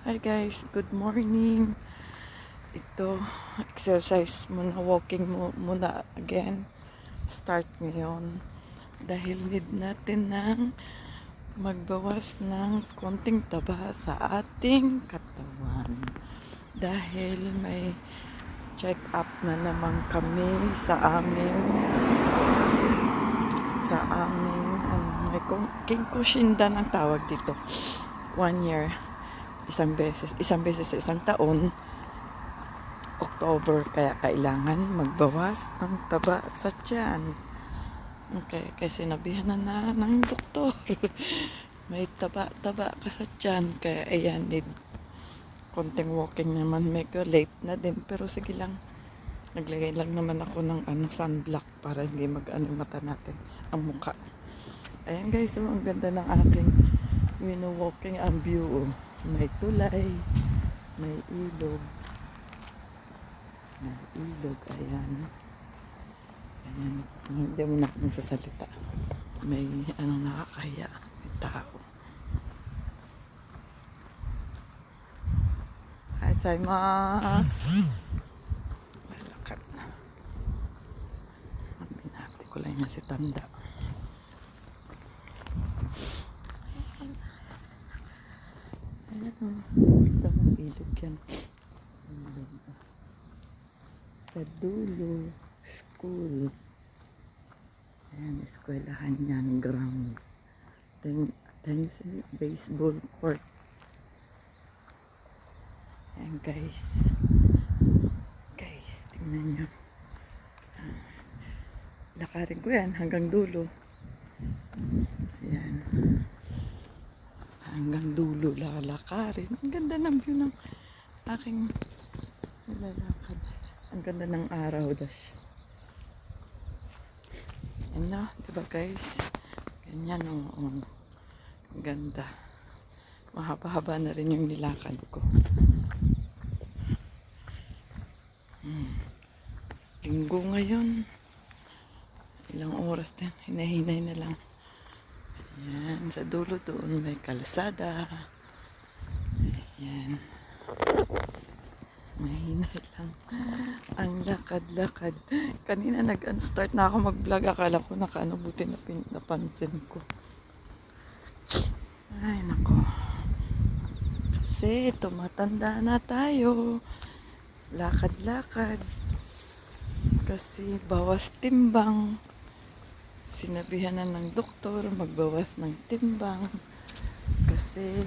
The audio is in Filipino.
Hi guys, good morning. Ito, exercise muna, walking muna again. Start ngayon. Dahil need natin ng magbawas ng konting taba sa ating katawan. Dahil may check up na naman kami sa aming may kinkushindan ang tawag dito. 1 year. Isang beses sa isang taon, October, kaya kailangan magbawas ng taba sa tiyan. Okay, kasi sinabihan na ng doktor, may taba ka sa tiyan, kaya ayan, need konting walking naman. Mega late na din, pero sige lang, naglagay lang naman ako ng sunblock para hindi mata natin ang mukha. Ayan guys, ang ganda ng aking walking ang view. May tulay, may ilog, ayan. Hindi mo na ako magsasalita. May nakakahiya, may tao. Gozaimasu. Lalakad. Binati ko lang yan si Tanda. Ayan o. Ito mo ilog yan. Sa dulo, school. Ayan, eskwelahan yan, ground. Tennis, baseball court. Ayan guys. Guys, tingnan nyo. Lakarin ko yan hanggang dulo. Ayan. Hanggang dulo lalakarin. Ang ganda ng view ng aking nilalakad. Ang ganda ng araw, dash. Yan na, diba guys? Ganyan o. Ang ganda. Mahaba-haba na rin yung nilakad ko. Linggo ngayon. Ilang oras din. Hinahinay na lang. Ayan, sa dulo doon may kalsada. Ayan. Mahinay lang. Ang lakad-lakad. Kanina nag-unstart na ako mag-vlog. Akala ko buti na napansin ko. Ay, nako. Kasi tumatanda na tayo. Lakad-lakad. Kasi bawas timbang. Sinabihan na ng doktor magbawas ng timbang. Kasi